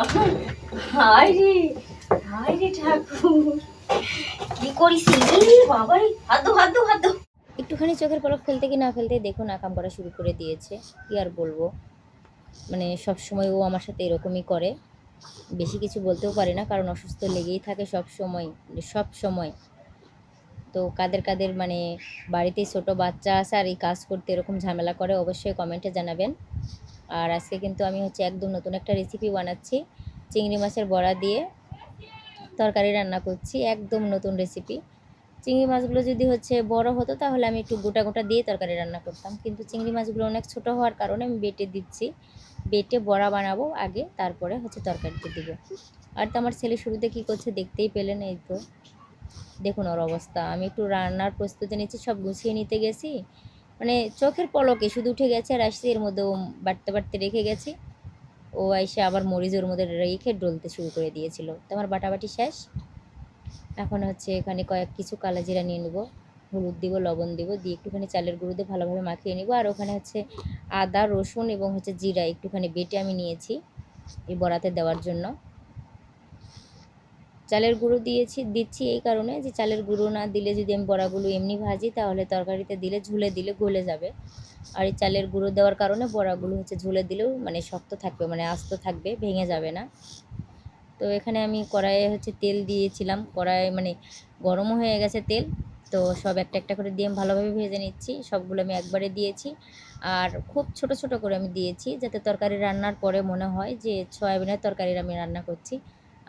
বাবা, হায় রে, হায় রে ঠাকুর, কি করিস বাবারে, হাত দো হাত দো হাত দো। একটুখানি চোখের পলক ফেলতে কি না ফেলতে দেখুন আকাম করা শুরু করে দিয়েছে। কি আর বলবো, মানে সবসময় ও আমার সাথে এরকমই করে। বেশি কিছু বলতেও পারি না, কারণ অসুস্থ লেগেই থাকে সব সময়, সব সময়। তো কাদের কাদের মানে বাড়িতে ছোট বাচ্চা আছে আর এই কাজ করতে এরকম ঝামেলা করে, অবশ্যই কমেন্টে জানাবেন। আর আজকে কিন্তু আমি হচ্ছে একদম নতুন একটা রেসিপি বানাচ্ছি, চিংড়ি মাছের বড়া দিয়ে তরকারি রান্না করছি, একদম নতুন রেসিপি। চিংড়ি মাছগুলো যদি হচ্ছে বড় হতো তাহলে আমি একটু গোটা গোটা দিয়ে তরকারি রান্না করতাম, কিন্তু চিংড়ি মাছগুলো অনেক ছোট হওয়ার কারণে আমি বেটে দিচ্ছি। বেটে বড়া বানাবো আগে, তারপরে হচ্ছে তরকারিতে দিব। আর তো আমার ছেলে শুরুতে কী করছে দেখতেই পেলেন, এই তো দেখুন ওর অবস্থা। আমি একটু রান্নার প্রস্তুতি নিচ্ছি, সব গুছিয়ে নিতে গেছি, মানে চোখের পলকে শুধু উঠে গেছে আর আসছে, এর মধ্যে ও বাটতে বাটতে রেখে গেছি। ও এসে আবার মরিচ ওর মধ্যে রেখে ডলতে শুরু করে দিয়েছিল। তো আমার বাটাবাটি শেষ। এখন হচ্ছে এখানে কিছু কালো জিরা নিয়ে নেবো, হলুদ দিব, লবণ দিব, দিয়ে একটুখানি চালের গুঁড়ো দিয়ে ভালোভাবে মাখিয়ে নিব। আর ওখানে হচ্ছে আদা রসুন এবং হচ্ছে জিরা একটুখানি বেটে আমি নিয়েছি এই বড়াতে দেওয়ার জন্য। চালের গুঁড়ো দিচ্ছি এই কারণে যে চালের গুঁড়ো না দিলে যদি আমি বড়াগুলো এমনি ভাজি তাহলে তরকারিতে দিলে ঝুলে দিলে গলে যাবে। আর এই চালের গুঁড়ো দেওয়ার কারণে বড়াগুলো হচ্ছে ঝুলে দিলেও মানে শক্ত থাকবে, মানে আস্ত থাকবে, ভেঙে যাবে না। তো এখানে আমি কড়াইয়ে হচ্ছে তেল দিয়েছিলাম, কড়াই মানে গরমও হয়ে গেছে তেল। তো সব একটা একটা করে দিয়ে আমি ভালোভাবে ভেজে নিচ্ছি, সবগুলো আমি একবারে দিয়েছি। আর খুব ছোট ছোট করে আমি দিয়েছি যাতে তরকারি রান্নার পরে মনে হয় যে সয়াবিনের তরকারির আমি রান্না করছি।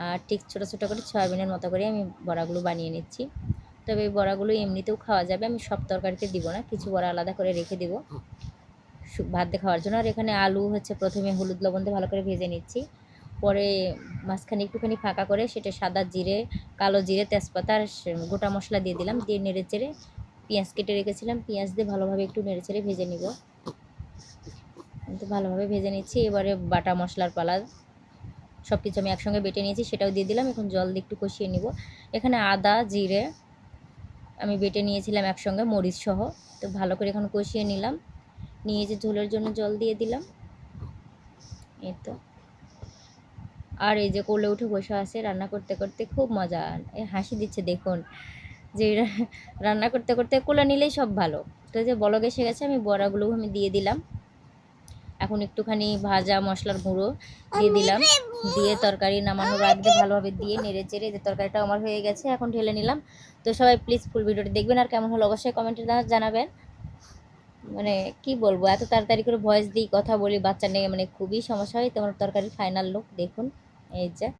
আর ঠিক ছোট ছোট করে সয়াবিনের মতো করে আমি বড়াগুলো বানিয়ে নিচ্ছি। তবে এই বড়াগুলো এমনিতেও খাওয়া যাবে, আমি সব তরকারিতে দিব না, কিছু বড়া আলাদা করে রেখে দেবো ভাত দিয়ে খাওয়ার জন্য। আর এখানে আলু হচ্ছে প্রথমে হলুদ লবণ দিয়ে ভালো করে ভেজে নিচ্ছি, পরে মাঝখানে একটুখানি ফাঁকা করে সেটা সাদা জিরে, কালো জিরে, তেজপাতা আর গোটা মশলা দিয়ে দিলাম, দিয়ে নেড়ে চেড়ে পেঁয়াজ কেটে রেখেছিলাম, পেঁয়াজ দিয়ে ভালোভাবে একটু নেড়ে চেড়ে ভেজে নিব। তো ভালোভাবে ভেজে নিচ্ছি। এবারে বাটা মশলার পালা, সব কিছু আমি একসঙ্গে বেটে নিয়েছি সেটাও দিয়ে দিলাম। এখন জল দিয়ে একটু কষিয়ে নিব। এখানে আদা জিরে আমি বেটে নিয়েছিলাম একসঙ্গে মরিচ সহ, তো ভালো করে এখন কষিয়ে নিলাম, নিয়ে যে ঝোলের জন্য জল দিয়ে দিলাম। এই তো, আর এই যে কোলে উঠে বসে আছে রান্না করতে করতে, খুব মজা, এই হাসি দিচ্ছে দেখুন যে রান্না করতে করতে কোলে নিলেই সব ভালো। তো যে বলক এসে গেছে, আমি বড়াগুলো আমি দিয়ে দিলাম। এখন একটুখানি ভাজা মশলার গুঁড়ো দিয়ে দিলাম, দিয়ে তরকারি নামানোর আগে ভালোভাবে দিয়ে নেড়ে চেড়ে যে তরকারিটা আমার হয়ে গেছে, এখন ঢেলে নিলাম। তো সবাই প্লিজ ফুল ভিডিওটি দেখবেন, আর কেমন হলো অবশ্যই কমেন্টে জানাবেন। মানে কি বলবো, এত তাড়াতাড়ি করে ভয়েস দিই, কথা বলি, বাচ্চা নিয়ে মানে খুবই সমস্যা হয়। তোমার তরকারির ফাইনাল লুক দেখুন, এই যে।